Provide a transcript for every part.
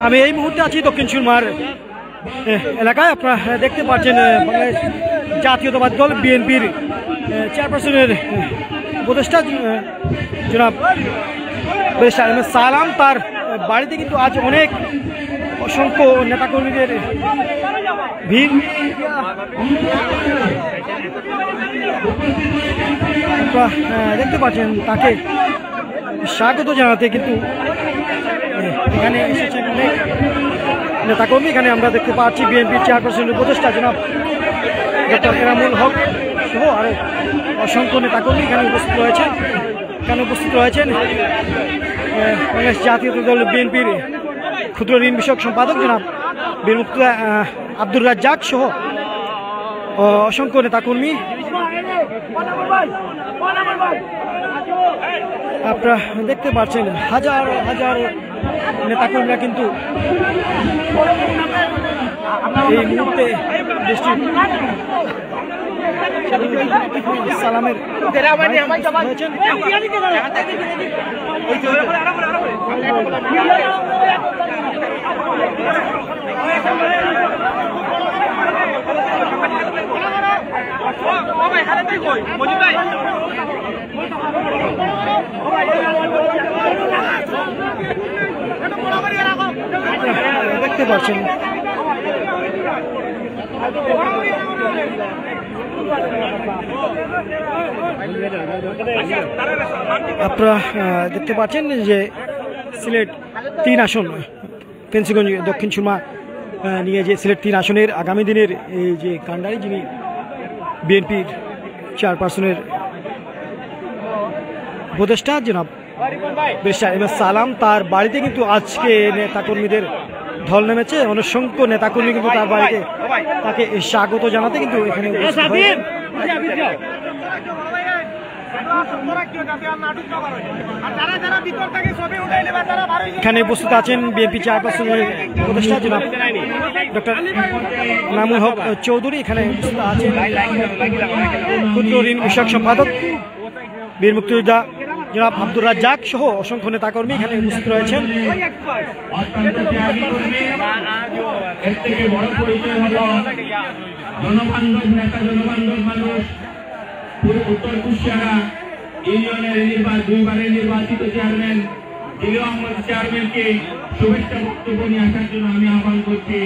আমি এই মুহূর্তে আছি দক্ষিণ সুরমার এলাকায়। আপনারা দেখতে পাচ্ছেন বাংলাদেশ জাতীয়তাবাদী দল বিএনপির চেয়ারপারসনের উপদেষ্টা জনাব সালাম, তার বাড়িতে কিন্তু আজ অনেক অসংখ্য নেতাকর্মীদের ভিড়। দেখতে পাচ্ছেন তাকে স্বাগত জানাতে কিন্তু এখানে এসেছেন অনেক নেতাকর্মী। এখানে আমরা দেখতে পাচ্ছি বিএনপির চেয়ারপারসনের উপদেষ্টা জনাব ডক্টর এনামুল হক সহ আরও অসংখ্য নেতাকর্মী এখানে উপস্থিত রয়েছেন। বাংলাদেশ জাতীয়তাবাদী দল বিএনপির ক্ষুদ্র ঋণ বিষয়ক সম্পাদক জনাব বীর মুক্তিযোদ্ধা আব্দুর রাজ্জাক সহ অসংখ্য নেতাকর্মী। আপনারা দেখতে পাচ্ছেন হাজার হাজার নেতাকর্মীরা কিন্তু এই মুহূর্তে দেশটির সালামের দেখতে পাচ্ছেন আপনারা দেখতে পাচ্ছেন যে সিলেট 3 আসন ফেন্সিগঞ্জ দক্ষিণ সুরমা নিয়ে যে সিলেট 3 আসনের আগামী দিনের এই যে কান্ডারি যিনি বিএনপির চেয়ারপারসনের উপদেষ্টা জনাব সালাম, তার বাড়িতে কিন্তু আজকে নেতাকর্মীদের ঢল নেমেছে। অসংখ্য নেতাকর্মী কিন্তু তার বাড়িতে তাকে স্বাগত জানাতে কিন্তু এখানে উপস্থিত আছেন বিএনপি চেয়ারপারসনের উপদেষ্টা জনাব ডক্টর এনামুল হক চৌধুরী। এখানে উপস্থিত আছেন ক্ষুদ্র ঋণ বিষয়ক সম্পাদক বীর মুক্তিযোদ্ধা জনাব আব্দুর রাজ্জাক সহ অসংখ্য নেতাকর্মী এখানে উপস্থিত রয়েছেন। উত্তর কুশিয়ারা ইউনিয়নের দুইবারের নির্বাচিত চেয়ারম্যান জিলু আহমদ চেয়ারম্যানকে শুভেচ্ছা বক্তব্য নিয়ে আসার জন্য আমি আহ্বান করছি।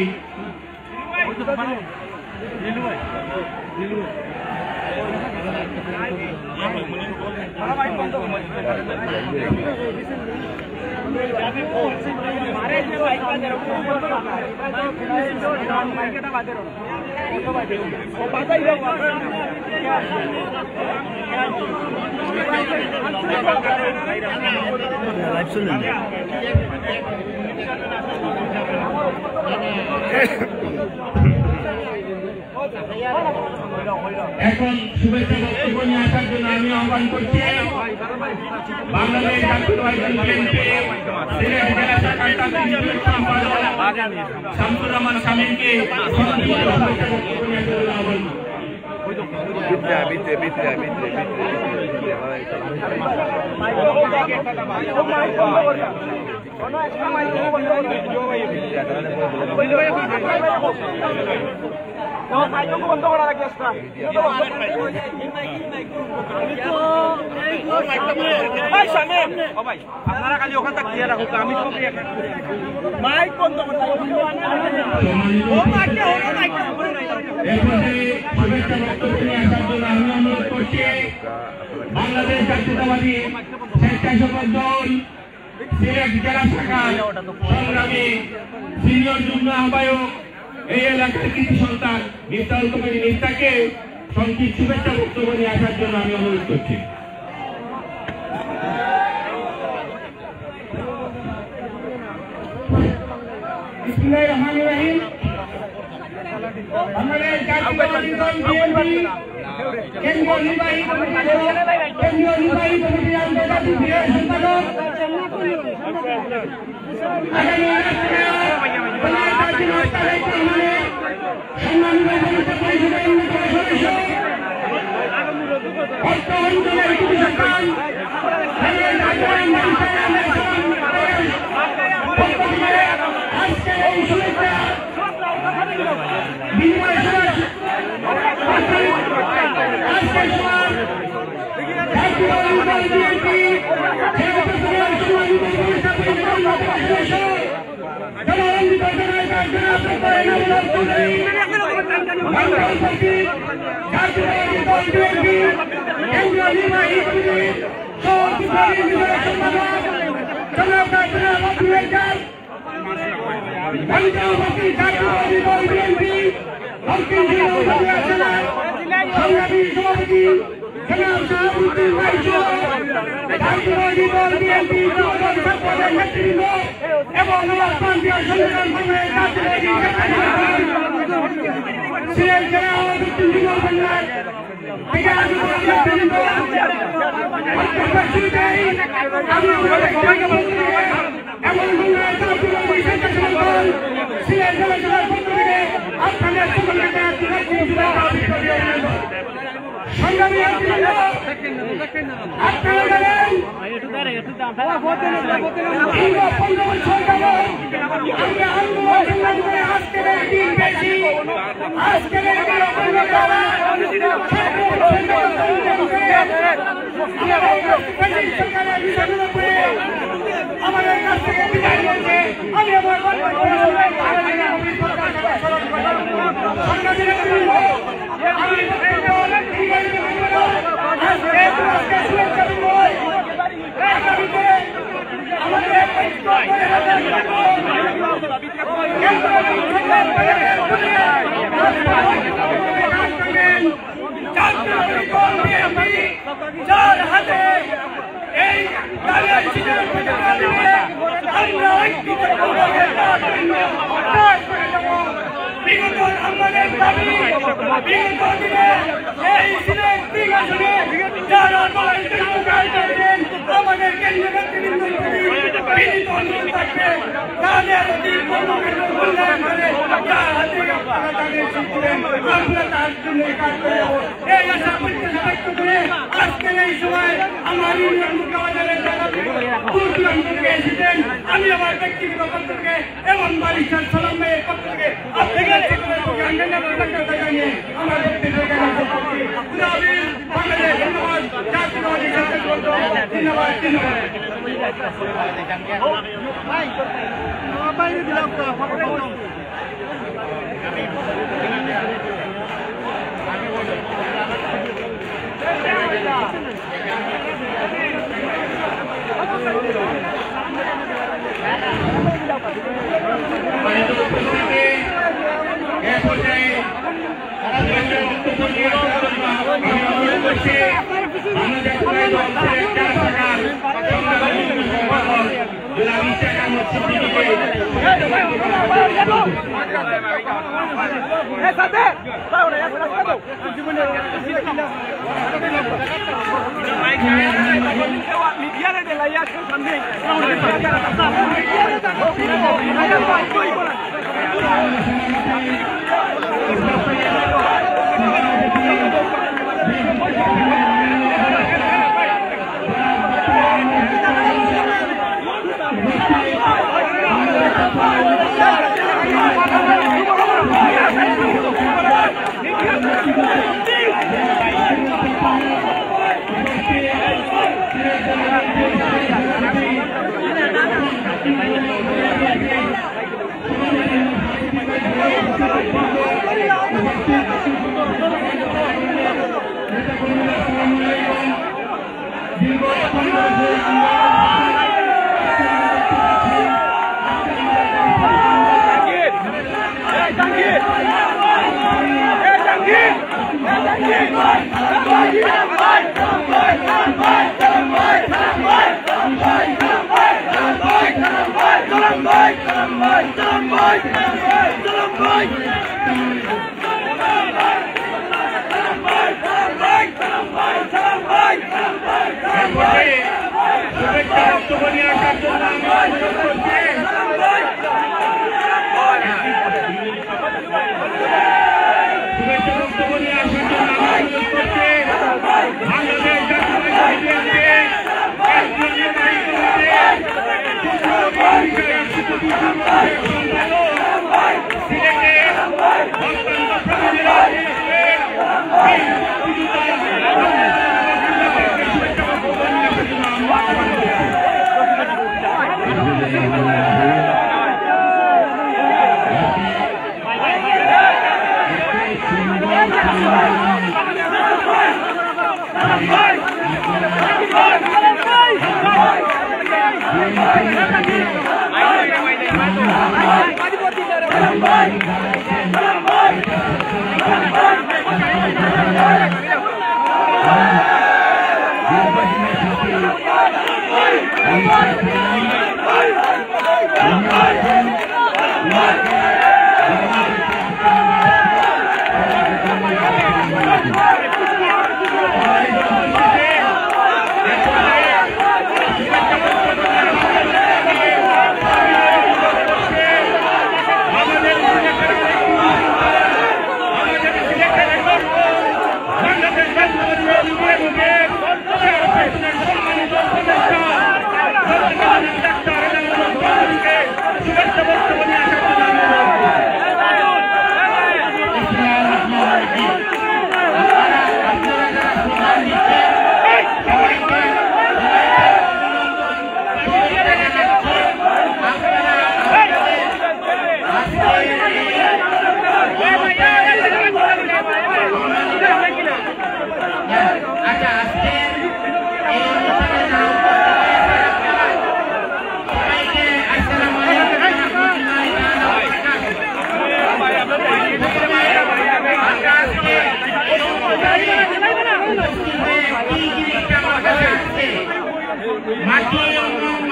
এখন শুভেচ্ছা বক্তব্য নিয়ে আসার জন্য আমি আহ্বান করছি বাংলাদেশ জাতীয়তাবাদী দল বিএনপি সিলেট জেলা শাখার সম্পাদক শামসুর রহমান শামীমকে বন্ধ করা রাখি আপনারা খালি ওখান থেকে দিয়ে রাখুক, আমি মাইক বন্ধ করতে বাংলাদেশ জাতীয়তাবাদী স্বেচ্ছাসেবক দল সিলেট জেলা শাখা সংগ্রামী সিনিয়র যুগ্ম আহ্বায়ক এই এলাকার কৃষি সন্তান মিফতাহুল কবির মিফতাকে সংক্ষিপ্ত শুভেচ্ছা বক্তব্য নিয়ে আসার জন্য আমি অনুরোধ করছি। বিসমিল্লাহির রহমানির রহিম। বাংলাদেশ জাতীয়তাবাদী দল বিএনপি কেন্দ্রীয় নির্বাহী কমিটির আন্তর্জাতিক বিষয়ক সম্পাদক আগামী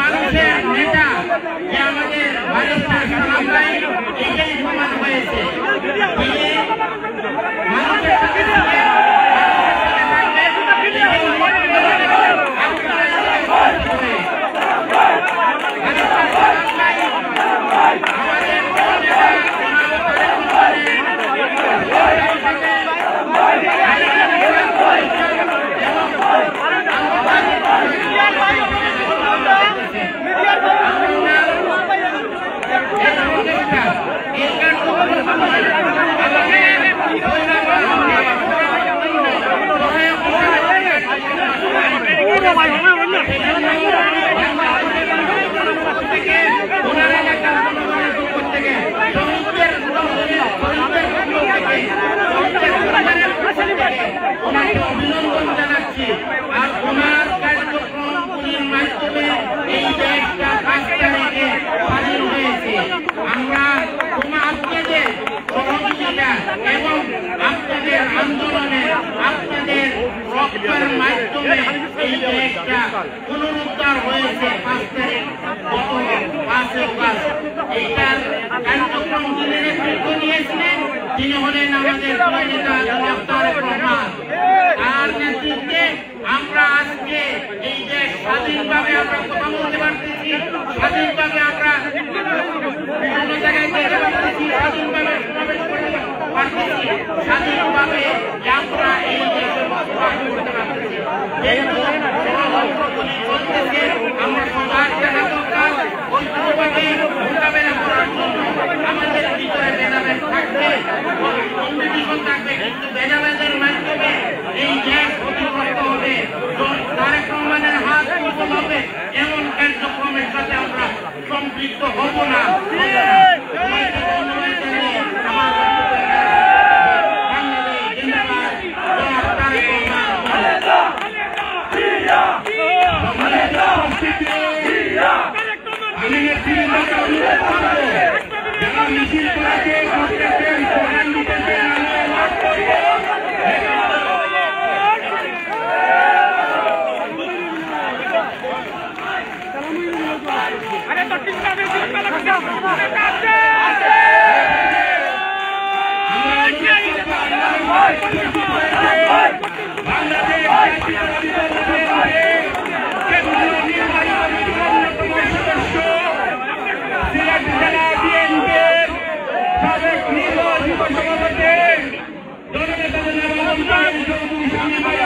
মানুষের নেতা যে আমাদের বালিস্তার সামলায় এটাই প্রমাণ হয়েছে। মানুষের সাথে অভিনন্দন জানাচ্ছি। আর ওনার কার্যক্রমগুলির মাধ্যমে এই দেশটা 5 তারিখে স্বাধীন হয়েছে। আমরা আপনাদের সহযোগিতা এবং আপনাদের আন্দোলনে আপনাদের রক্তের মাধ্যমে এই দেশটা পুনরুদ্ধার হয়েছে। 5 তারিখ গত 5 অগাস্ট এইটার কার্যক্রম যিনি নেতৃত্ব নিয়েছিলেন তিনি হলেন আমাদের নেতা তারেক রহমান। তার নেতৃত্বে আমরা আজকে এই যে স্বাধীনভাবে আমরা কথা বলতে পারতেছি, স্বাধীনভাবে আমরা বিভিন্ন জায়গায় যেতে পারতেছি, স্বাধীনভাবে সমাবেশ করতে পারতেছি, স্বাধীনভাবে আমরা এই দেশে বসবাস করতে পারতেছি। এই ষড়যন্ত্রগুলি চলতেছে, আমরা সজাগ থাকা দরকার। ঐক্যভাবে মোকাবেলা করার জন্য আমাদের ভিতরে ভেদাভেদ থাকবে, কম্পিটিশন থাকবে, কিন্তু ভেদাভেদের মাধ্যমে এই দেশ ক্ষতিগ্রস্ত হবে। তারেক রহমানের হাত দুর্বল হবে এমন কার্যক্রমের সাথে আমরা সম্পৃক্ত হব না। আমি যারা মিছিল করেছে প্রত্যেকের প্রধান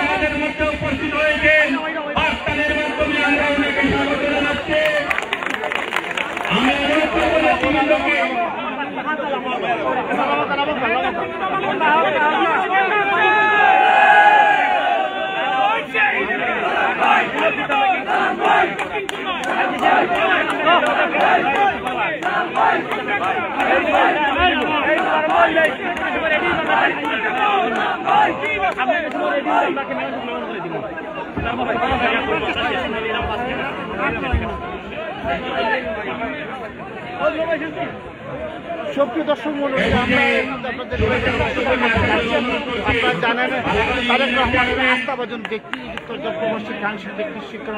আমাদের মধ্যে উপস্থিত হয়েছেন। বার্তাদের মাধ্যমে আমরা অনেকে স্বাগত জানাচ্ছি। আমি অনুরোধ করবো নেতৃবৃন্দকে সুপ্রিয় দর্শক মণ্ডলী, আমরা আপনারা জানেন তারেক রহমানের আস্থাভাজন ব্যক্তি চট্টগ্রাম শিক্ষাংশের ব্যক্তি শিক্ষণ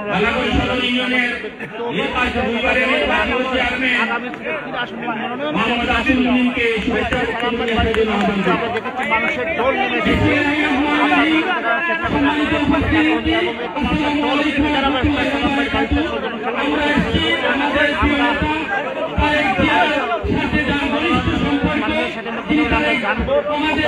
আগামী 3 আসনের মনোনয়ন আমরা দেখেছি মানুষের ঢোল নেমে এসেছে। জানবো আমাদের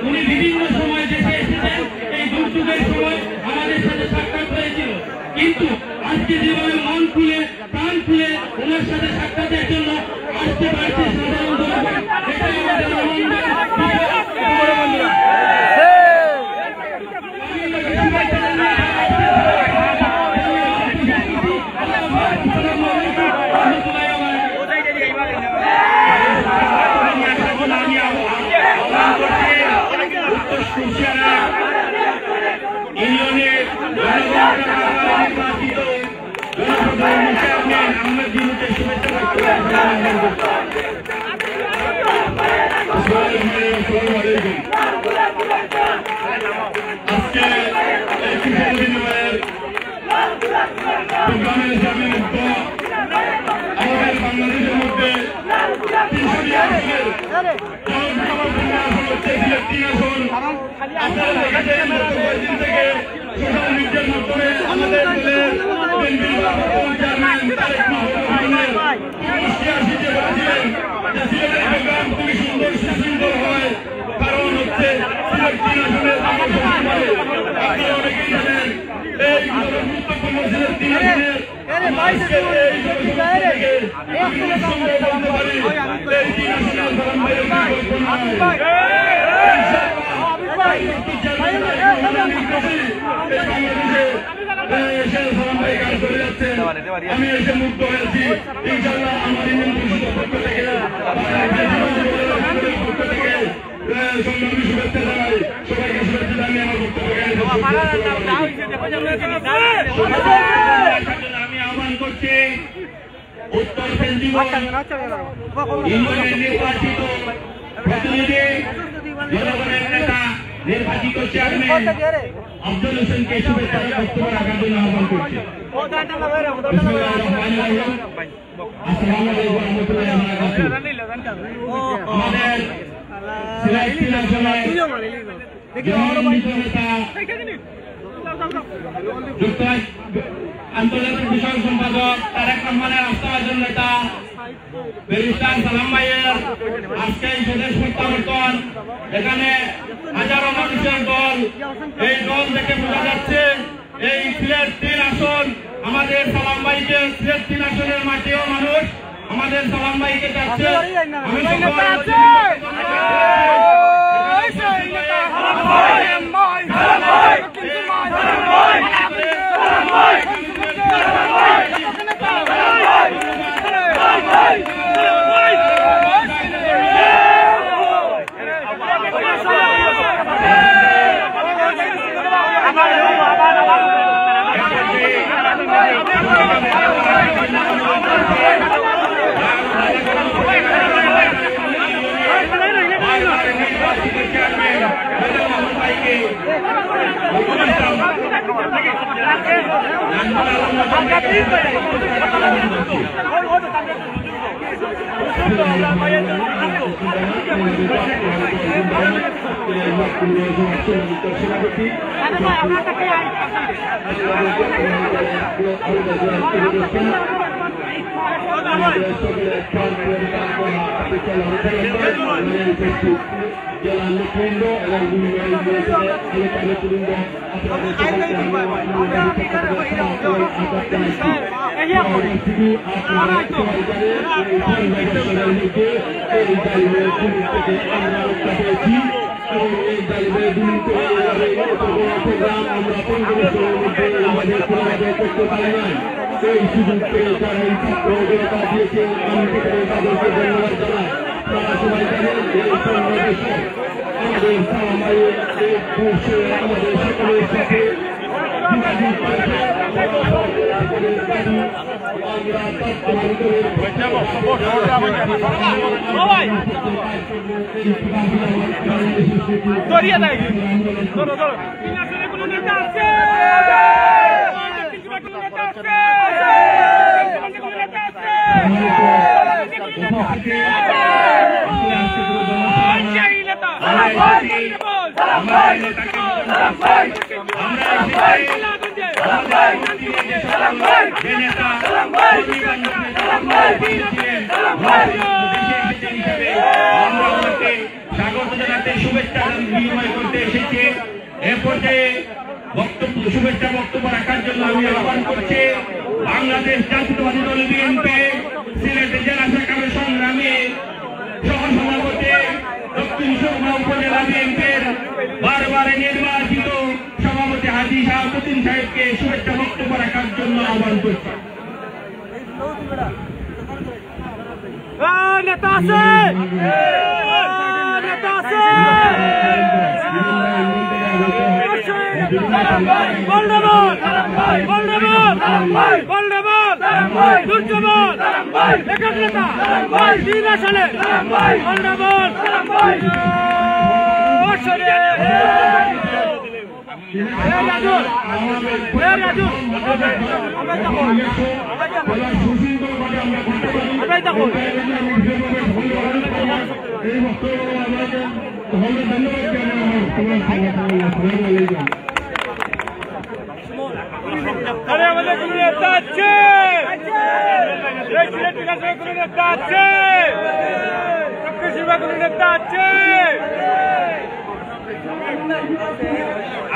উনি বিভিন্ন সময় দেশে এসেছেন, এই দুর্যোগের সময় আমাদের সাথে সাক্ষাৎ হয়েছিল, কিন্তু আজকে যেভাবে মন খুলে প্রাণ খুলে ওনার সাথে সাক্ষাতের জন্য আসতে পারছে সাধারণ জনগণ, এটাই আমাদের ইউনিয়নের নির্বাচিত আমরা দিনকে শুভেচ্ছা আজকে এই কিশোর বিনিময়ের প্রোগ্রামের সাময়িক আমাদের বাংলাদেশের মধ্যে 300টি আসনের হচ্ছে 3 আসন। আপনারা দেখেছেন গত কয়েকদিন থেকে সোশ্যাল মিডিয়ার মাধ্যমে আমাদের দলের চেয়ারম্যান তারেক রহমানের হাসি যে বলছিলেন যে সিলেটের প্রোগ্রাম খুবই সুন্দর সুশৃঙ্খল হয়, কারণ হচ্ছে সিলেট 3 আসনের আপনারা অনেকেই জানেন এই গুরুত্বপূর্ণ সিলেট 3 আসনের আমি এসে মুগ্ধ হয়েছি। ইনশাআল্লাহ আমার ইউনিয়ন পরিষদের পক্ষ থেকে সংগ্রামী শুভেচ্ছা জানাই, সবাইকে শুভেচ্ছা জানিয়ে আমার বক্তব্য আমি আহ্বান করছি উত্তর ইউনিয়নের নির্বাচিত প্রতিনিধি জনগণের নেতা নির্বাচিত চেয়ারম্যান আব্দুল হোসেনকে শুভেচ্ছা বক্তব্য রাখার জন্য আহ্বান করছি। আমাদের সিলেট 3 আসনের আন্তর্জাতিক বিষয় সম্পাদক তারেক রহমানের আস্থাভাজন নেতা ব্যারিস্টার সালাম ভাইয়ের আজকে এই স্বদেশ প্রত্যাবর্তন, এখানে হাজারো মানুষের দল, এই দল থেকে বোঝা যাচ্ছে এই সিলেট 3 আসন আমাদের সালাম ভাইকে, সিলেট 3 আসনের মাটিও মানুষ আমাদের সালাম ভাইকে যাচ্ছে। জেলা নেতৃবৃন্দ এবং বিভিন্ন নেতৃবৃন্দ এই সুযোগ পেয়ে তারা এই ছাত্র জনতা দিয়েছে, আমি তাদেরকে ধন্যবাদ জানাই। আপনারা সবাই জানেন যে বাংলাদেশে আমাদের সামাজিক আমাদের সকলের সাথে স্বাগত জানাতে শুভেচ্ছা বিনিময় করতে এসেছে। এ পর্যায়ে শুভেচ্ছা বক্তব্য রাখার জন্য আমি আহ্বান করছি বাংলাদেশ জাতীয়তাবাদী দল বিএনপি সিলেট জেলা শাখার সংগ্রামী সহ সভাপতি দক্ষিণ সুরমা উপজেলা বিএনপির বারবারে নির্বাচিত সভাপতি হাজী শাহাবুদ্দিন সাহেবকে শুভেচ্ছা বক্তব্য রাখার জন্য আহ্বান করছি।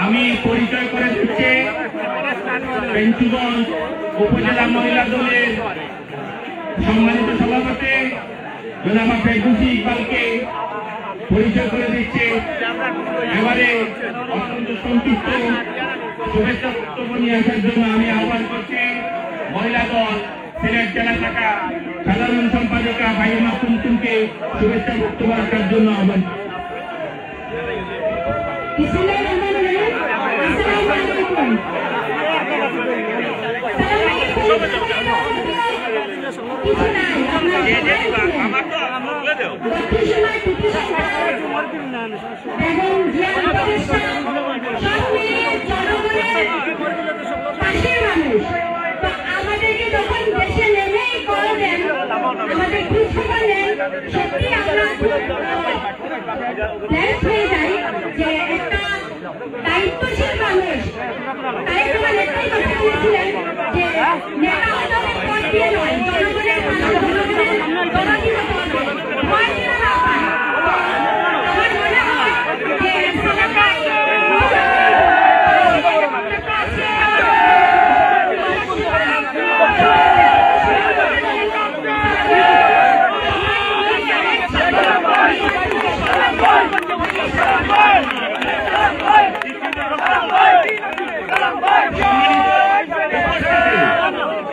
আমি পরিচয় করে দিচ্ছি পেঞ্চুগঞ্জ উপজেলা মহিলা দলের সম্মানিত সভাপতি জনাব ফেরদৌসী ইকবালকে পরিচয় করে দিচ্ছে। এবারে অত্যন্ত সন্তুষ্ট শুভেচ্ছা বক্তব্য নিয়ে আসার জন্য আমি আহ্বান করছি মহিলা দল সিলেট জেলা শাখা সাধারণ সম্পাদিকা ফাহিমা কুমকুমকে শুভেচ্ছা বক্তব্য রাখার জন্য আহ্বান আমাদেরকে যখন দেশে নেমেই করলেন আমাদের খুশি করলেন সত্যি আমরা হয়ে যাই যে একটা দায়িত্বশীল মানুষ তাই তোমার নেত্রী কথা বলেছিলেন যে নেতা হতে হবে ভোট দিয়ে নয় জনগণের জনগণের ভোট দিলে না পায়। আমার মনে হয় যে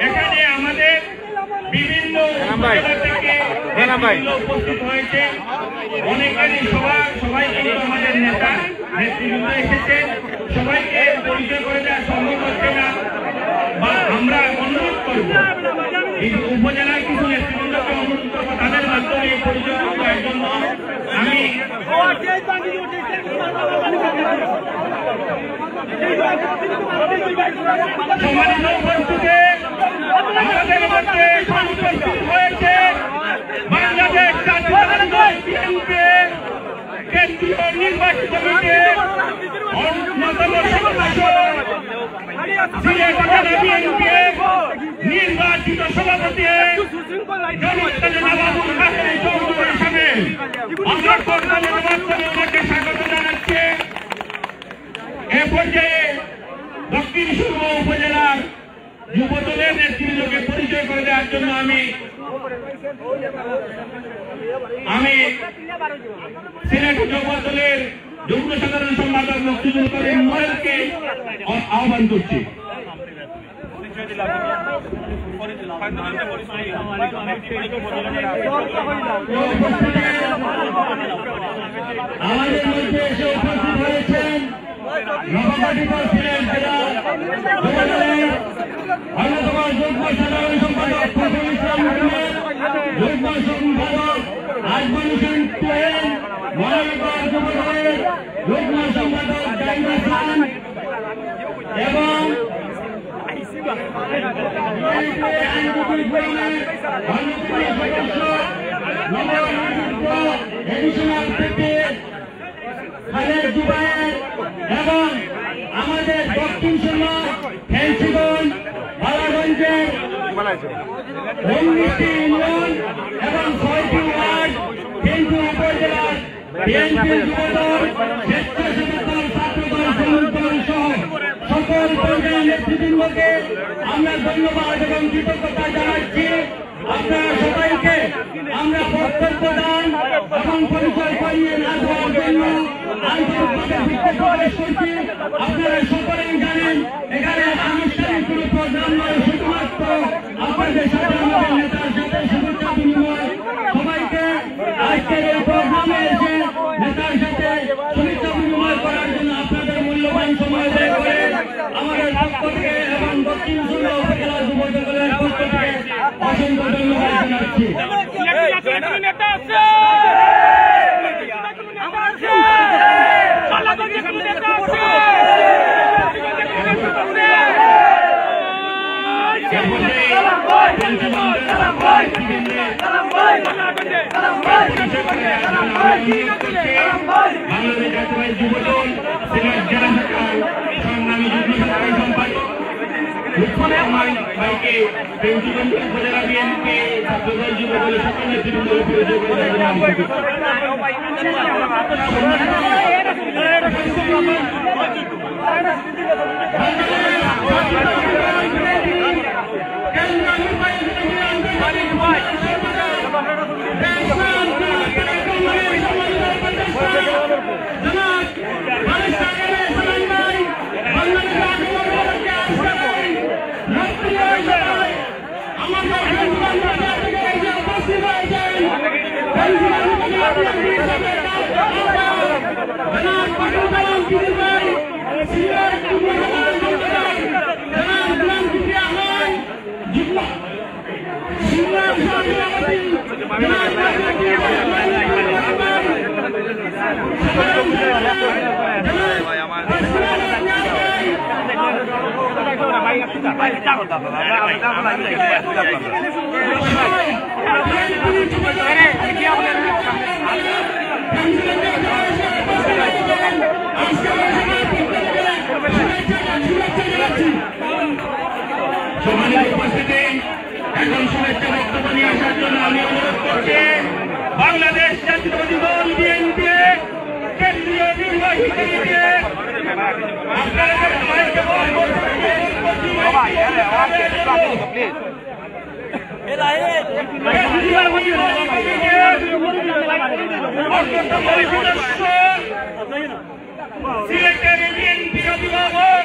এখানে আমাদের বিভিন্ন উপস্থিত হয়েছে অনেকেরই সবাই কিন্তু আমাদের নেতা নেতৃবৃন্দ এসেছেন। সবাইকে পরিচয় করে দেওয়া সম্ভব হচ্ছে না বা আমরা অনুরোধ করব এই উপজেলার কিছু নেতৃবৃন্দকে অনুরোধ করবো তাদের মাধ্যমে পরিচয় দেওয়ার জন্য। আমি সম্মানিত উপস্থিতি আমাদের মধ্যে উপস্থিত হয়েছে বাংলাদেশ জাতীয়তাবাদী দল বিএনপি কেন্দ্রীয় নির্বাচী কমিটির অন্যতম সদস্য সিলেট জেলা বিএনপির নির্বাচিত সভাপতি নবাবুল হাসান চৌধুরী সাহেব আমরা সরকারের মাধ্যমে ওনাকে স্বাগত জানাচ্ছি। এ পর্যায়ে দক্ষিণ সুরমা উপজেলার যুব দলের নেতৃবৃন্দকে পরিচয় করে দেওয়ার জন্য আমি সিলেট যুব দলের যুগ্ম সাধারণ সম্পাদক মকসুদুল করিম মোয়েলকে আহ্বান করছি। আমাদের মধ্যে এসে উপস্থিত হয়েছেন নবাবাদী প্রেসিডেন্ট অন্যতম যুগ্ম সাধারণ সম্পাদক ফজল ইসলাম যুগ্ম সম্পাদক আজমল হোসেন তোহেল মহানগর যুবদলের যুগ্ম সম্পাদক জাহিদ হাসান এবং আইনজীবী ফোরামের অন্যতম সদস্য নবনিযুক্ত এডিশনাল সেক্রেটারি খালেদ জুবায়ের এবং আমাদের দক্ষিণ সীমা ফেন্সিগঞ্জ বালাগঞ্জের 19টি ইউনিয়ন এবং 6টি ওয়ার্ড 3টি উপজেলার বিএনপি যুবদল স্বেচ্ছাসেবক দল ছাত্রদল শ্রমিক দল সহ সকল পর্যায়ের নেতৃবৃন্দকে আমরা ধন্যবাদ এবং কৃতজ্ঞতা জানাচ্ছি। আপনারা সবাইকে আমরা বক্তব্য দান এবং পরিচয় করিয়ে না দেওয়ার জন্য আন্তরিকভাবে বিক্ষোভ প্রকাশ করছি। আপনারা সকলেই জানেন এখানে আনুষ্ঠানিক কোনো প্রোগ্রাম নয়, শুধুমাত্র আপনাদের সাথে আমাদের নেতার সাথে শুভেচ্ছা বিনিময়। সবাইকে আজকের এই প্রোগ্রামে এসে নেতার সাথে শুভেচ্ছা বিনিময় করার জন্য আপনাদের মূল্যবান সময় ব্যয় করে আমাদের পক্ষ থেকে এবং দক্ষিণ সুন্দর উপজেলা যুবদলের পক্ষ থেকে অসংখ্য ধন্যবাদ জানাচ্ছি। বাংলাদেশ জাতীয় যুবদল সিলেট জেলা শাখার সংগ্রামী যুগ্ম সাধারণ সম্পাদক লুৎফর রহমান ভাইকে ফেন্সিগঞ্জ উপজেলা বিএনপি ছাত্রদল যুবদলের সকল নেতৃবৃন্দের উপরে সম্মানিত উপস্থিতি, এখন শুভেচ্ছা বক্তব্য নিয়ে আসার জন্য আমি অনুরোধ করছি বাংলাদেশ জাতীয়তাবাদী দল বিএনপি কেন্দ্রীয় নির্বাহী কমিটিকে আপনাদের সবাইকে সিলেটের বিএনপির অভিভাবক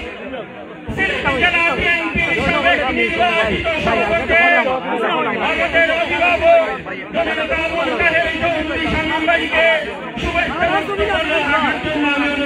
জেলা বিএনপির সাবেক নির্বাচিত সভাপতি আমাদের অভিভাবক জনতা মোর্চার চৌধুরী সাংবাদিককে শুভেচ্ছা জানানোর জন্য আমি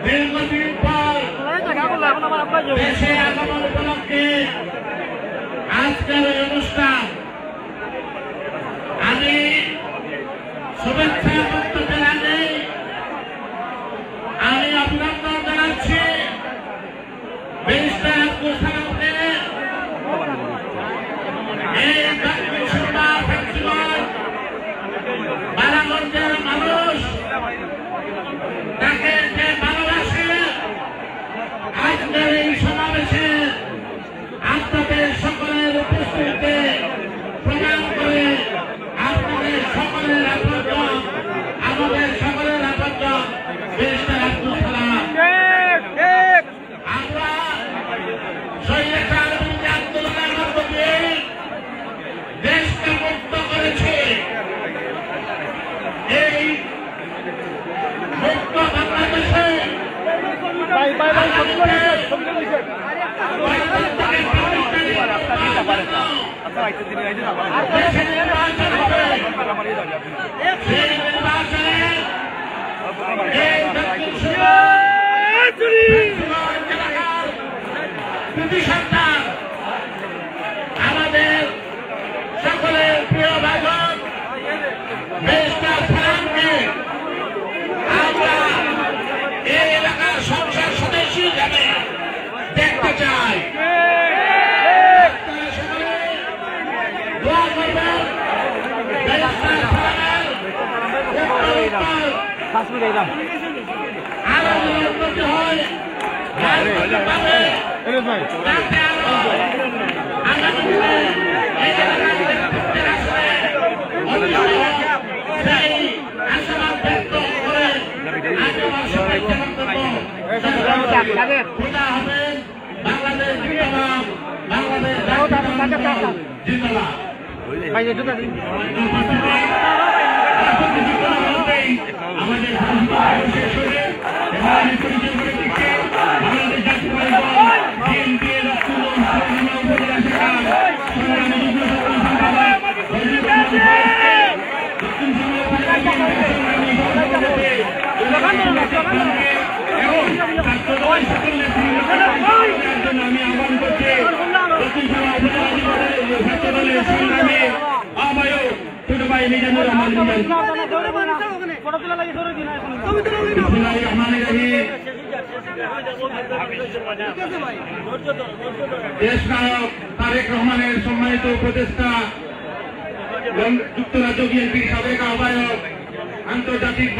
দীর্ঘদিন পর দেশে আগমন উপলক্ষে আজকের এই অনুষ্ঠান আমি শুভেচ্ছা বক্তব্যের আগে আমি অভিনন্দন জানাচ্ছি ব্যারিস্টার আব্দুল সালামকে এই বালাগঞ্জের মানুষ তাকে যে ভালোবাসে আজকের এই সমাবেশে আপনাদের সকলের উপস্থিতিতে প্রমাণ করে আপনাদের সকলের আপনজন আমাদের সকলের আপনজন ব্যারিস্টার আব্দুল সালাম আমরা আন্দোলনের মধ্য দিয়ে দেশকে মুক্ত করেছি। এই মুক্ত বাংলাদেশে সরকার আমাদের সকলের প্রিয় ভাষণ ব্যারিস্টার সালামকে আমরা এই এলাকার সংসদ সদস্য হিসাবে দেখতে চাই। দোয়া করবেন ব্যারিস্টার সালামের আরো উন্নতি হয় আগামী দিনে এই আশাবাদ ব্যক্ত করে খোদা হবে বাংলাদেশ জিন্দাবাদ, বাংলাদেশ জিন্দাবাদ। আমাদের শেষ হলে পরিচয় করে দিচ্ছে বাংলাদেশ জাতীয় বিএনপি উপজেলা শাখা আমি আহ্বান করছি সংগ্রামী আহ্বায়ক ছোট ভাই মিজানুর রহমান দেশ নায়ক তারেক রহমানের সম্মানিত উপদেষ্টা যুক্তরাজ্য বিএনপির সাবেক আহ্বায়ক আন্তর্জাতিক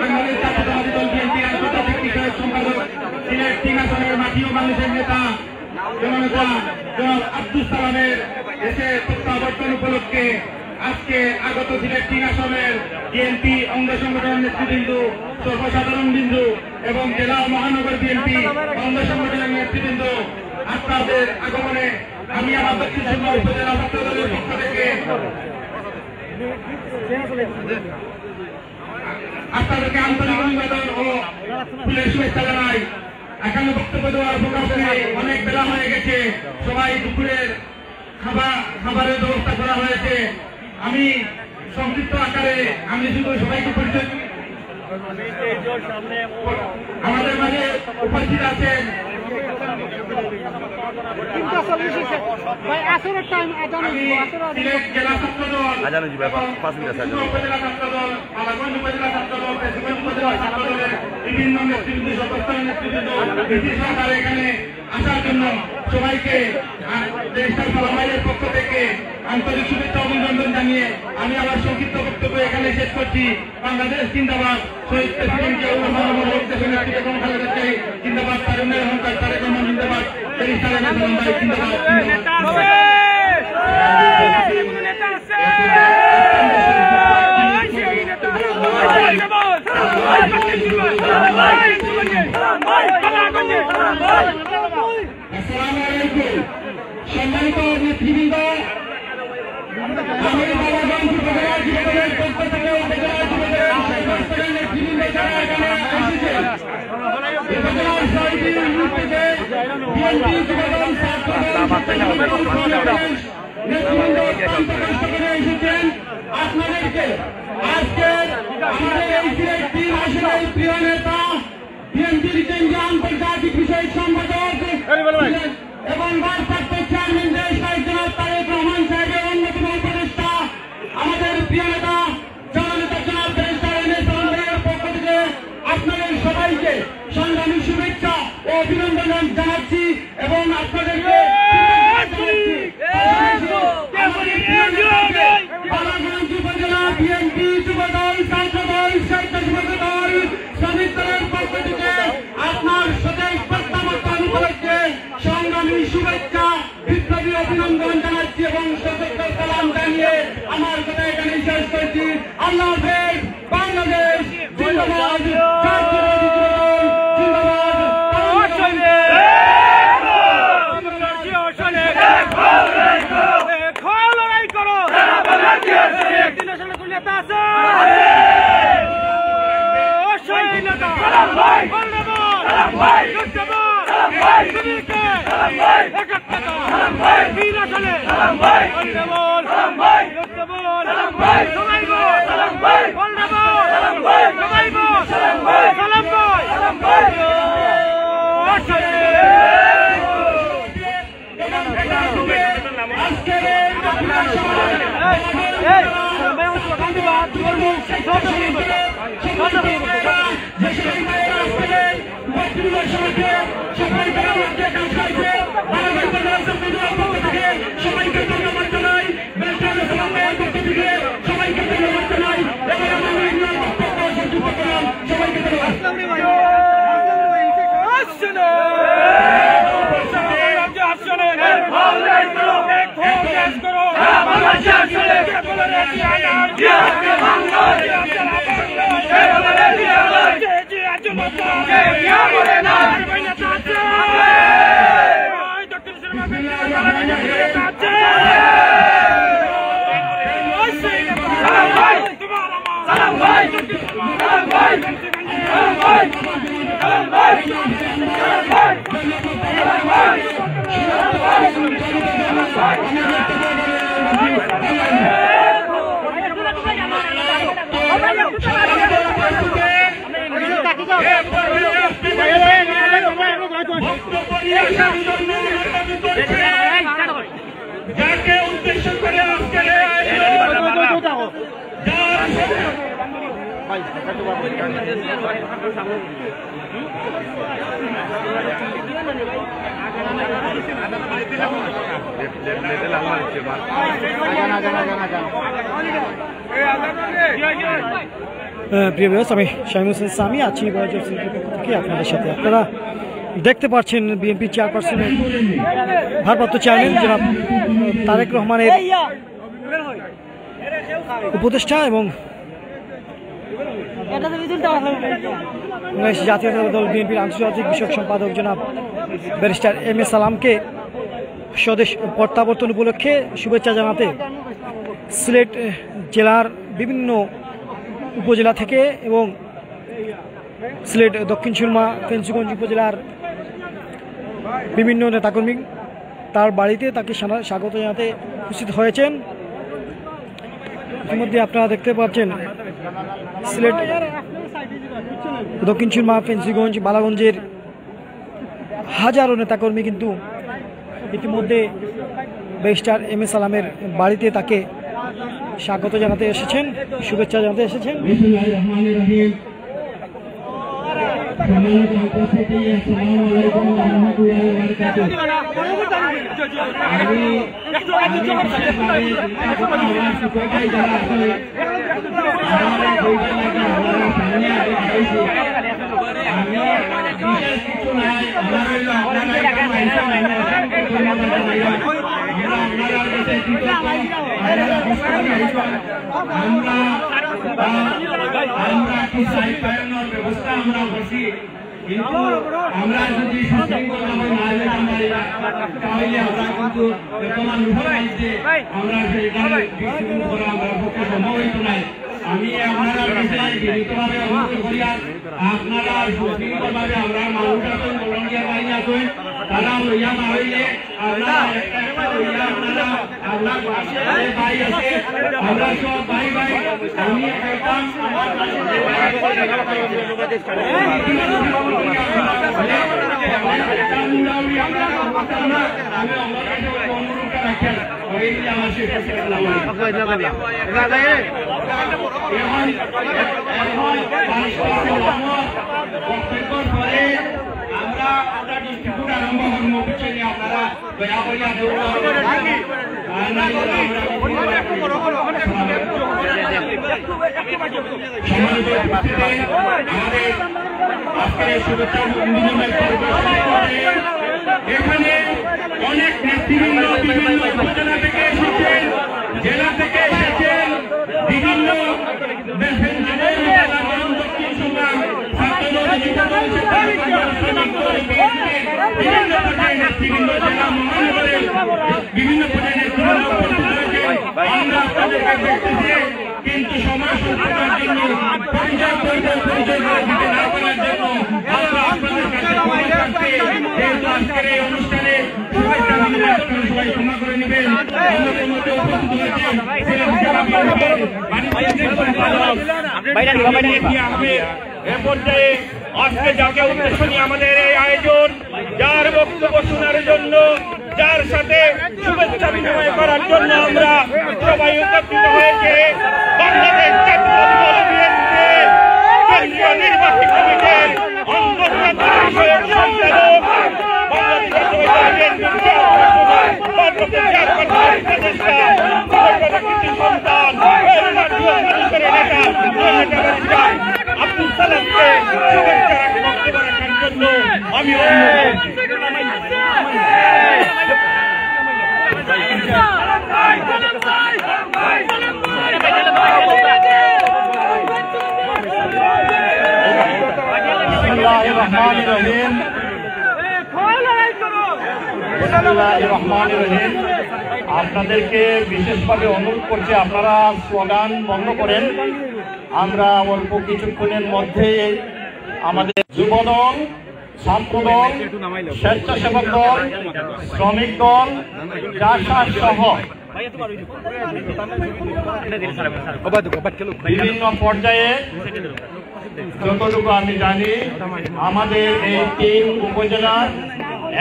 বাংলাদেশ জাতীয়তাবাদী দল বিএনপির আন্তর্জাতিক বিষয়ক সম্পাদক সিলেট 3 আসনের মাটি ও বাংলাদেশের নেতা জননেতা জনাব আব্দুল সালামের দেশে প্রত্যাবর্তন উপলক্ষে আজকে আগত সিলেট 3 আসনের বিএনপি অঙ্গ সংগঠনের নেতৃবৃন্দ, সর্বসাধারণ বিন্দু এবং জেলা ও মহানগর বিএনপি অঙ্গ সংগঠনের নেতৃবৃন্দ, আপনাদের আগমনে আমি আমার দক্ষিণ সুরমা উপজেলা ছাত্র দলের পক্ষ থেকে আপনাদেরকে আন্তরিক অভিবাদন ও ফুলের শুভেচ্ছা জানাই। এখানে বক্তব্য দেওয়ার প্রকাশ নেই, অনেক বেলা হয়ে গেছে, সবাই দুপুরের খাবারের ব্যবস্থা করা হয়েছে। আমি সংক্ষিপ্ত আকারে আমি শুধু সবাইকে পরিচয় আমাদের মাঝে উপস্থিত আছেন সিলেট জেলা ছাত্র দল, উপজেলা ছাত্র দল, বালাগঞ্জ উপজেলা ছাত্র দল, কেশগঞ্জ উপজেলা ছাত্র দলের বিভিন্ন নেতৃবৃন্দ, সদস্য নেতৃবৃন্দ ব্রিটিশ সরকার এখানে আসার জন্য সবাইকে ব্যারিস্টার সালামের পক্ষ থেকে আন্তরিক শুভেচ্ছা অভিনন্দন জানিয়ে আমি আমার সংক্ষিপ্ত বক্তব্য এখানে শেষ করছি। বাংলাদেশ জিন্দাবাদ, শহীদ প্রেসিডেন্ট জিয়াউর রহমান বেগম খালেদা জিয়া জিন্দাবাদ, তারুণ্যের অহংকার তারেক রহমান জিন্দাবাদ, ব্যারিস্টার জিন্দাবাদ। আসসালামু আলাইকুম। সম্মানিত নেতৃবৃন্দ, আমি বালাগঞ্জ উপজেলা যুবদলের পক্ষ থেকে উপজেলা যুবদলের সমস্ত নেতৃবৃন্দ যারা এখানে এসেছেন, উপজেলার 6টি ইউনিট থেকে বিএনপি যুবদল নেতৃবৃন্দ অত্যন্ত কষ্ট করে এসেছেন। আপনাদেরকে আজকে আমাদের এই সিলেট 3 আসনের প্রিয় নেতা বিএনপির কেন্দ্রীয় আন্তর্জাতিক বিষয়ক সম্পাদক এবং সংগ্রামী শুভেচ্ছা ও অভিনন্দন জানাচ্ছি এবং আপনাদেরকে বালাগঞ্জ উপজেলা বিএনপি যুবদল ছাত্রদল স্বেচ্ছাসেবক দল শ্রমিক দলের পক্ষ থেকে আপনার স্বদেশ প্রত্যাবর্তন উপলক্ষে সংগ্রামী শুভেচ্ছা বিপ্লবী অভিনন্দন জানাচ্ছি এবং সশস্ত্র সালাম জানিয়ে আমার কথা এখানে শেষ করছি। আল্লাহ হাফেজ। বাংলাদেশ জিন্দাবাদ। যাকে উদ্দেশ্য করে প্রিয় ভিউয়ার্স, আমি শামীম হোসেন সামি আছি থেকে আপনাদের সাথে। আপনারা দেখতে পাচ্ছেন বিএনপি চেয়ারপারসনের ভারপ্রাপ্ত চেয়ারম্যান জনাব তারেক রহমানের উপদেষ্টা এবং জাতীয় দল বিএনপির আন্তর্জাতিক বিষয়ক সম্পাদক জনাব ব্যারিস্টার এম এ সালামকে স্বদেশ প্রত্যাবর্তন উপলক্ষে শুভেচ্ছা জানাতে সিলেট জেলার বিভিন্ন উপজেলা থেকে এবং সিলেট দক্ষিণ সুরমা ফেঞ্চুগঞ্জ উপজেলার বিভিন্ন নেতাকর্মী তার বাড়িতে তাকে স্বাগত জানাতে উপস্থিত হয়েছেন। ইতিমধ্যে আপনারা দেখতে পাচ্ছেন সিলেট দক্ষিণ সুরমা ফেঞ্চুগঞ্জ বালাগঞ্জের হাজারো নেতাকর্মী কিন্তু ইতিমধ্যে ব্যারিস্টার এম এ সালামের বাড়িতে তাকে স্বাগত জানাতে এসেছেন, শুভেচ্ছা জানাতে এসেছেন। ব্যবস্থা আমরা করছি, কিন্তু আমরা যদি সুশৃঙ্খলভাবে না যেতে পারি তাহলে আমরা কিন্তু বর্তমান রূপে আমরা সেইখানে ডিস্ট্রিবিউট করা আমরা পক্ষে সম্ভব হইত নাই। আমি আপনারা বিনীতভাবে অনুরোধ করি, আপনারা সুশৃঙ্খলভাবে আমরা মানুষের ভলান্টিয়ার বাহিনী আছেন, তারা লইয়া না হইলে আপনারা লইয়া আপনারা ভাই আছে, আমরা সব ভাই ভাই। আমি আমার এখানে অনেক নেতৃবৃন্দ বিভিন্ন উপজেলা থেকে এসেছেন, জেলা থেকে এসেছেন, বিভিন্ন দক্ষিণ নেতৃবৃন্দ জেলা মহানগরের বিভিন্ন পর্যায়ে নেতৃবৃন্দ উপস্থিত হয়েছেন। আমরা আপনাদের কাছে এসেছি, কিন্তু সময় স্বল্পতার জন্য পরিচয় দিতে না পারার জন্য আমরা আপনাদের কাছে যেহেতু আজকের এই অনুষ্ঠানে শুভেচ্ছা বিনিময় সবাই ক্ষমা করে নেবেন। উপস্থিত হয়েছেন এ পর্যায়ে আজকে যাকে উদ্দেশ্য নিয়ে আমাদের এই আয়োজন, যার বক্তব্য শোনার জন্য, যার সাথে শুভেচ্ছা বিনিময় করার জন্য আমরা সবাই একত্রিত হয়েছে, বাংলাদেশ জাতীয়তাবাদী বিএনপির কেন্দ্রীয় নির্বাহী কমিটির অন্তর্জাতীয় বিষয়ক সম্পাদক, আব্দুল সালামকে শুভেচ্ছা বক্তব্য রাখার জন্য আমি আপনাদেরকে বিশেষভাবে অনুরোধ করছি, আপনারা স্লোগান বন্ধ করেন। আমরা অল্প কিছুক্ষণের মধ্যে আমাদের যুবদল, ছাত্রদল, স্বেচ্ছাসেবক দল, শ্রমিক দল, চাষার সহ বিভিন্ন পর্যায়ে যতটুকু আমি জানি আমাদের এই 3 উপজেলার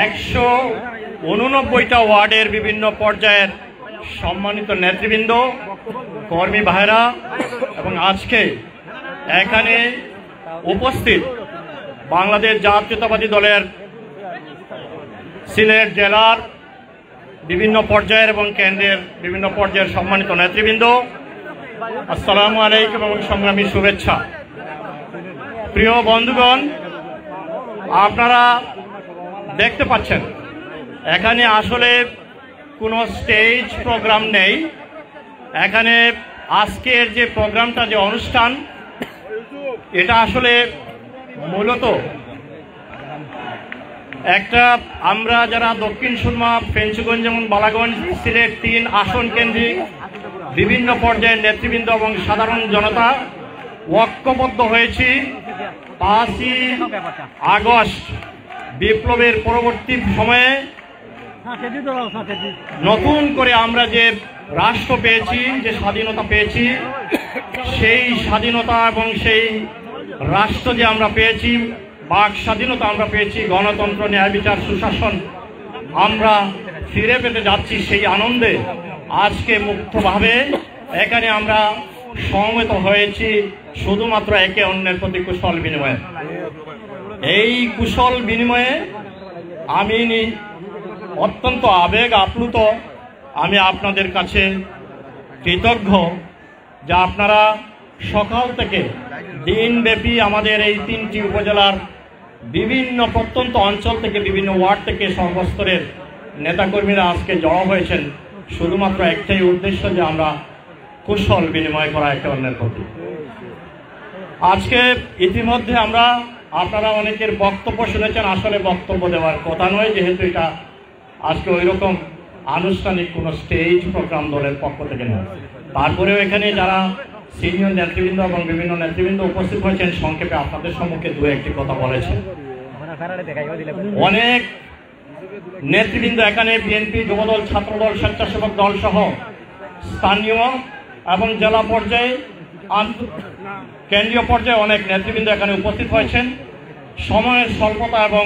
189টা ওয়ার্ডের বিভিন্ন পর্যায়ের সম্মানিত নেতৃবৃন্দ, কর্মী ভাইরা এবং আজকে এখানে উপস্থিত বাংলাদেশ জাতীয়তাবাদী দলের সিলেট জেলার বিভিন্ন পর্যায়ের এবং কেন্দ্রের বিভিন্ন পর্যায়ের সম্মানিত নেতৃবৃন্দ, আসসালামু আলাইকুম এবং সংগ্রামী শুভেচ্ছা। প্রিয় বন্ধুগণ, আপনারা দেখতে পাচ্ছেন এখানে আসলে কোনো স্টেজ প্রোগ্রাম নেই। এখানে আজকের যে প্রোগ্রামটা, যে অনুষ্ঠান, এটা আসলে মূলত একটা আমরা যারা দক্ষিণ সুরমা, ফেঞ্চুগঞ্জ এবং বালাগঞ্জ, সিলেট 3 আসন কেন্দ্রিক বিভিন্ন পর্যায়ের নেতৃবৃন্দ এবং সাধারণ জনতা ঐক্যবদ্ধ হয়েছি 5ই আগস্ট বিপ্লবের পরবর্তী সময়ে নতুন করে আমরা যে রাষ্ট্র পেয়েছি, যে স্বাধীনতা পেয়েছি, সেই স্বাধীনতা এবং সেই রাষ্ট্র যে আমরা পেয়েছি, বাক স্বাধীনতা আমরা পেয়েছি, গণতন্ত্র, ন্যায় বিচার, সুশাসন আমরা ফিরে পেতে যাচ্ছি। সেই আনন্দে আজকে মুক্তভাবে এখানে আমরা সমবেত হয়েছি শুধুমাত্র একে অন্যের প্রতি কুশল বিনিময়ে। এই কুশল বিনিময়ে আমি অত্যন্ত আবেগ আপ্লুত। আমি আপনাদের কাছে কৃতজ্ঞ যে আপনারা সকাল থেকে দিনব্যাপী আমাদের এই 3টি উপজেলার বিভিন্ন প্রত্যন্ত অঞ্চল থেকে, বিভিন্ন ওয়ার্ড থেকে সর্বস্তরের নেতাকর্মীরা আজকে জড়ো হয়েছেন শুধুমাত্র একটাই উদ্দেশ্য, যে আমরা কুশল বিনিময় করা একে অন্যের প্রতি। আজকে ইতিমধ্যে আপনারা অনেকের বক্তব্য শুনেছেন। আসলে বক্তব্য দেওয়ার কথা নয়, যেহেতু এটা আজকে ওই রকম আনুষ্ঠানিক কোনো স্টেজ প্রোগ্রাম দলের পক্ষ থেকে নয়। তারপরেও এখানে যারা সিনিয়র নেতৃবৃন্দ এবং বিভিন্ন নেতৃবৃন্দ উপস্থিত হয়েছেন, সংক্ষেপে আপনাদের সম্মুখে 2-1টি কথা বলেছেন। অনেক নেতৃবৃন্দ এখানে বিএনপি, যুবদল, ছাত্রদল, স্বেচ্ছাসেবক দল সহ স্থানীয় এবং জেলা পর্যায়ে, কেন্দ্রীয় পর্যায়ে অনেক নেতৃবৃন্দ এখানে উপস্থিত হয়েছেন। সময়ের স্বল্পতা এবং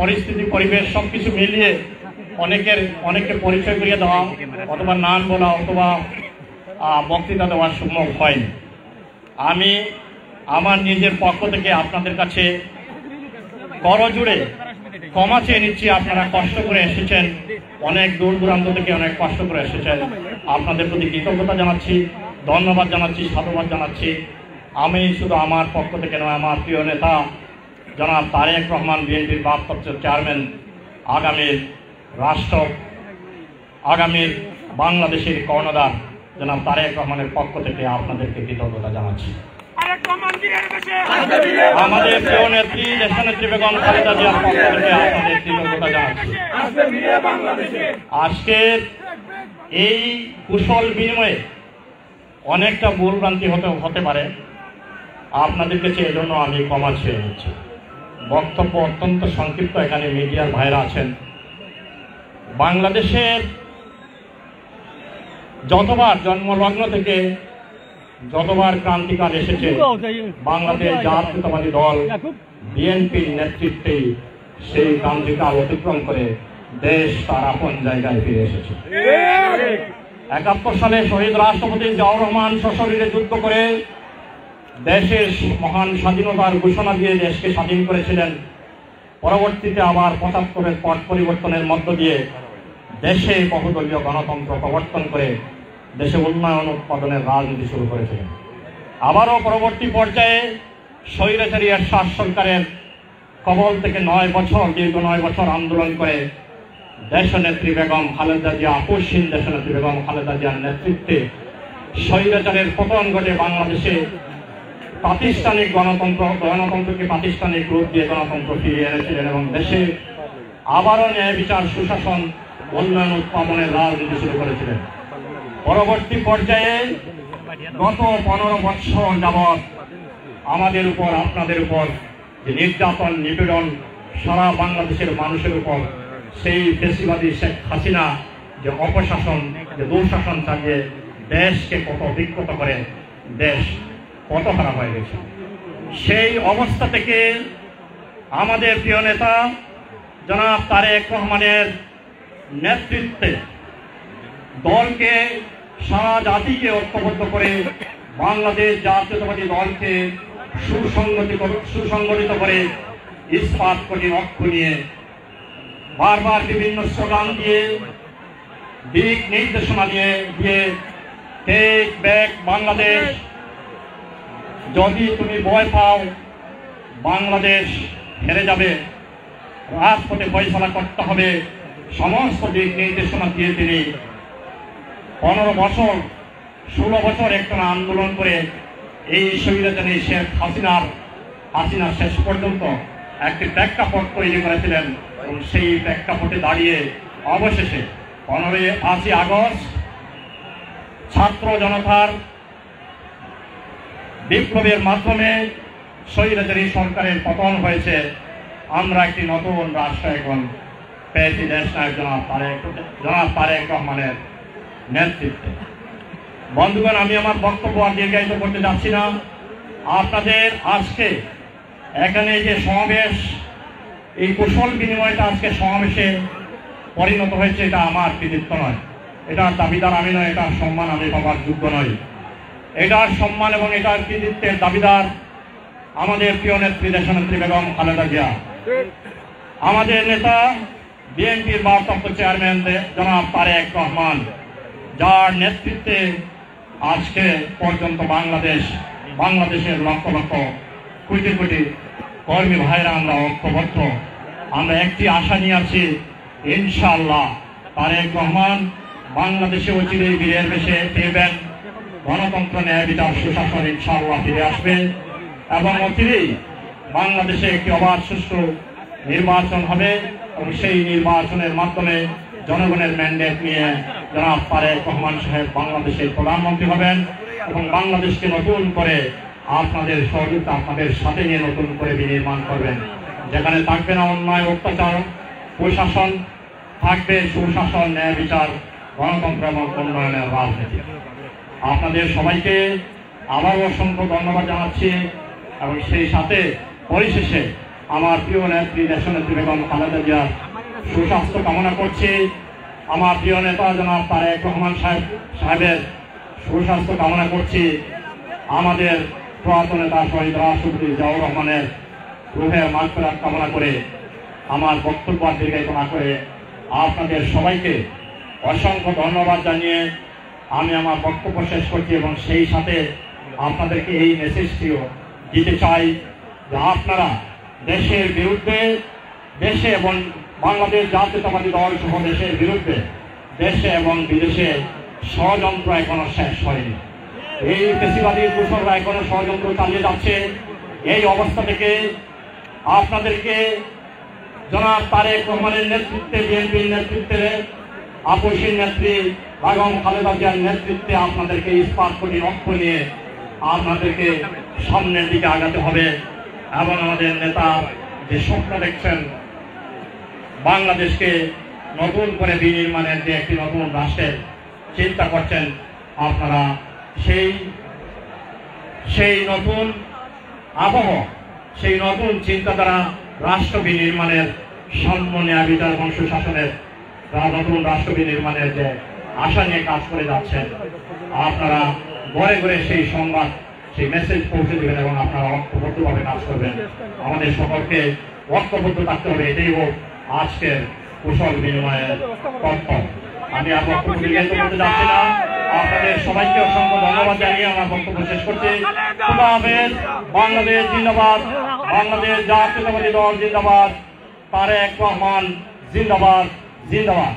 পরিস্থিতি, পরিবেশ সবকিছু মিলিয়ে অনেককে পরিচয় করিয়ে দেওয়া অথবা নাম বলা অথবা বক্তৃতা দেওয়া সম্ভব হয়নি। আমি আমার নিজের পক্ষ থেকে আপনাদের কাছে করজোড়ে ক্ষমা চেয়ে নিচ্ছি। আপনারা কষ্ট করে এসেছেন, অনেক দূর দূরান্ত থেকে অনেক কষ্ট করে এসেছেন। আপনাদের প্রতি কৃতজ্ঞতা জানাচ্ছি, ধন্যবাদ জানাচ্ছি, সাধুবাদ জানাচ্ছি। আমি শুধু আমার পক্ষ থেকে নয়, আমার প্রিয় নেতা জনাব তারেক রহমান বিএনপির ভারপ্রাপ্ত চেয়ারম্যান, আগামীর বাংলাদেশের কর্ণধার জনাব তারেক রহমানের পক্ষ থেকে আপনাদেরকে কৃতজ্ঞতা জানাচ্ছি। আমাদের প্রিয় নেত্রী দেশনেত্রী বেগম খালেদা জিয়ার পক্ষ থেকে আপনাদের কৃতজ্ঞতা জানাচ্ছি। আজকের এই কুশল বিনিময়ে অনেকটা ভুলভ্রান্তি হতে পারে, আপনাদের কাছে এজন্য আমি ক্ষমা চেয়ে নিচ্ছি। বক্তব্য অত্যন্ত সংক্ষিপ্ত, এখানে মিডিয়ার ভাইরা আছেন। বাংলাদেশের যতবার জন্মলগ্ন থেকে যতবার ক্রান্তিকাল এসেছে, বাংলাদেশ জাতীয়তাবাদী দল বিএনপির নেতৃত্বে সেই ক্রান্তিকাল অতিক্রম করে দেশ তার আপন জায়গায় ফিরে এসেছে। 71 সালে শহীদ রাষ্ট্রপতি জিয়াউর রহমান সশরীরে যুদ্ধ করে দেশের মহান স্বাধীনতার ঘোষণা দিয়ে দেশকে স্বাধীন করেছিলেন। পরবর্তীতে আবার 75-এর পট পরিবর্তনের মধ্য দিয়ে দেশে বহুদলীয় গণতন্ত্র প্রবর্তন করে দেশে উন্নয়ন উৎপাদনের রাজনীতি শুরু করেছিলেন। আবারও পরবর্তী পর্যায়ে স্বৈরাচারী এরশাদ সরকারের কবল থেকে দীর্ঘ 9 বছর আন্দোলন করে দেশনেত্রী বেগম খালেদা জিয়া, আপসহীন দেশনেত্রী বেগম খালেদা জিয়ার নেতৃত্বে স্বৈরাচারের পতন ঘটে। বাংলাদেশে প্রাতিষ্ঠানিক গণতন্ত্রকে প্রাতিষ্ঠানিক রূপ দিয়ে গণতন্ত্র ফিরিয়ে এনেছিলেন এবং দেশে আবারও ন্যায় বিচার, সুশাসন, উন্নয়ন উৎপাদনের রাজনীতি শুরু করেছিলেন। পরবর্তী পর্যায়ে গত 15 বছর যাবৎ আমাদের উপর, আপনাদের উপর যে নির্যাতন, নিপীড়ন সারা বাংলাদেশের মানুষের উপর, সেই ফ্যাসিবাদী শেখ হাসিনা যে অপশাসন, যে দুঃশাসন চালিয়ে দেশকে কত বিক্ষত করে দেশ কত খারাপ হয়ে গেছে, সেই অবস্থা থেকে আমাদের প্রিয় নেতা জনাব তারেক রহমানের নেতৃত্বে দলকে, সারা জাতিকে ঐক্যবদ্ধ করে বাংলাদেশ জাতীয়তাবাদী দলকে সুসংগঠিত করে ইস্পাত কোটি লক্ষ্য নিয়ে বারবার বিভিন্ন স্লোগান দিয়ে, দিক নির্দেশনা দিয়ে টেক ব্যাক বাংলাদেশ, যদি তুমি ভয় পাও বাংলাদেশ হেরে যাবে, রাজপথে ফয়সালা করতে হবে, সমস্ত দিক নির্দেশনা দিয়ে তিনি 15 বছর 16 বছর একটা আন্দোলন করে এই স্বৈরাচারী শেখ হাসিনা শেষ পর্যন্ত একটি প্রেক্ষাপট তৈরি করেছিলেন এবং সেই প্রেক্ষাপটে দাঁড়িয়ে অবশেষে 15ই আগস্ট ছাত্র জনতার বিপ্লবের মাধ্যমে স্বৈরাচারী সরকারের পতন হয়েছে। আমরা একটি নতুন রাষ্ট্র এখন পেয়েছি দেশ নায়ক জনাব তারেক রহমানের নেতৃত্বে। বন্ধুগণ, আমি আমার বক্তব্য আর দীর্ঘায়িত করতে যাচ্ছি না। আপনাদের আজকে এখানে যে সমাবেশ, এই কুশল বিনিময়টা আজকে সমাবেশে পরিণত হয়েছে, এটা আমার কৃতিত্ব নয়, এটার দাবিদার আমি নয়, এটার সম্মান আমি পাবার যোগ্য নই। এটার সম্মান এবং এটার কৃতিত্বের দাবিদার আমাদের প্রিয় নেত্রী দেশনেত্রী বেগম খালেদা জিয়া, আমাদের নেতা বিএনপির ভারপ্রাপ্ত চেয়ারম্যান জনাব তারেক রহমান, যার নেতৃত্বে আজকে পর্যন্ত বাংলাদেশের লক্ষ লক্ষ কোটি কোটি কর্মী ভাইরা আমরা ঐক্যবদ্ধ। আমরা একটি আশা নিয়ে আছি, ইনশাআল্লাহ তারেক রহমান বাংলাদেশে অচিরেই বীরের বেশে ফিরবেন, গণতন্ত্র, ন্যায় বিচার, সুশাসন ইনশাআল্লাহ ফিরে আসবে এবং অচিরেই বাংলাদেশে একটি অবাধ সুষ্ঠু নির্বাচন হবে এবং সেই নির্বাচনের মাধ্যমে জনগণের ম্যান্ডেট নিয়ে জনাব তারেক রহমান সাহেব বাংলাদেশের প্রধানমন্ত্রী হবেন এবং বাংলাদেশকে নতুন করে আপনাদের সহযোগিতা, আপনাদের সাথে নিয়ে নতুন করে বিনির্মাণ করবেন, যেখানে থাকবে না অন্যায়, অত্যাচার, কুশাসন, থাকবে সুশাসন, ন্যায় বিচার, গণতন্ত্র এবং উন্নয়নের রাজনীতি। আপনাদের সবাইকে আবারও অসংখ্য ধন্যবাদ জানাচ্ছি এবং সেই সাথে পরিশেষে আমার প্রিয় নেত্রী দেশনেত্রী বেগম খালেদা জিয়ার সুস্বাস্থ্য কামনা করছি। আমার প্রিয় নেতা জনাব তারেক রহমান সাহেবের সুস্বাস্থ্য কামনা করছি। আমাদের পুরাতন নেতা শহীদ রাষ্ট্রপতি জিয়াউর রহমানের রুহের মাগফিরাত কামনা করে আমার বক্তব্য দীর্ঘায়িত না করে আপনাদের সবাইকে অসংখ্য ধন্যবাদ জানিয়ে আমি আমার বক্তব্য শেষ করছি এবং সেই সাথে আপনাদেরকে এই মেসেজটিও দিতে চাই যে আপনারা দেশের বিরুদ্ধে, দেশে এবং বাংলাদেশ জাতীয়তাবাদী দল সহ দেশের বিরুদ্ধে দেশে এবং বিদেশে ষড়যন্ত্র এখনো শেষ হয়নি। এই ফ্যাসিবাদী দূষণরা এখনো ষড়যন্ত্র চালিয়ে যাচ্ছে। এই অবস্থা থেকে আপনাদেরকে জনাব তারেক রহমানের নেতৃত্বে, বিএনপির নেতৃত্বে, আপসীর নেত্রী বেগম খালেদা জিয়ার নেতৃত্বে আপনাদেরকে ইস্পাত কোটি রক্ত নিয়ে আপনাদেরকে সামনের দিকে আগাতে হবে এবং আমাদের নেতা যে স্বপ্ন দেখছেন বাংলাদেশকে নতুন করে বিনির্মাণের যে একটি নতুন রাষ্ট্রের চিন্তা করছেন, আপনারা সেই নতুন আবহ, সেই নতুন চিন্তাধারা রাষ্ট্র বিনির্মাণের সাম্য ন্যায় বিচার এবং সুশাসনের নতুন রাষ্ট্র বিনির্মাণের যে আশা নিয়ে কাজ করে যাচ্ছেন, আপনারা ঘরে ঘরে সেই সংবাদ, সেই মেসেজ পৌঁছে দেবেন এবং আপনারা ঐক্যবদ্ধভাবে কাজ করবেন। আমাদের সকলকে ঐক্যবদ্ধ থাকতে হবে, এটাই হোক আজকের কুশল বিনিময়ের তত্ত্ব। আমি আর বক্তব্য দীর্ঘায়িত করতে যাচ্ছি না। আপনাদের সবাইকে অসংখ্য ধন্যবাদ জানিয়ে আমার বক্তব্য শেষ করছি। খুদা হাফেজ। বাংলাদেশ জিন্দাবাদ, বাংলাদেশ জাতীয়তাবাদী দল জিন্দাবাদ, তারেক রহমান জিন্দাবাদ, জিন্দাবাদ।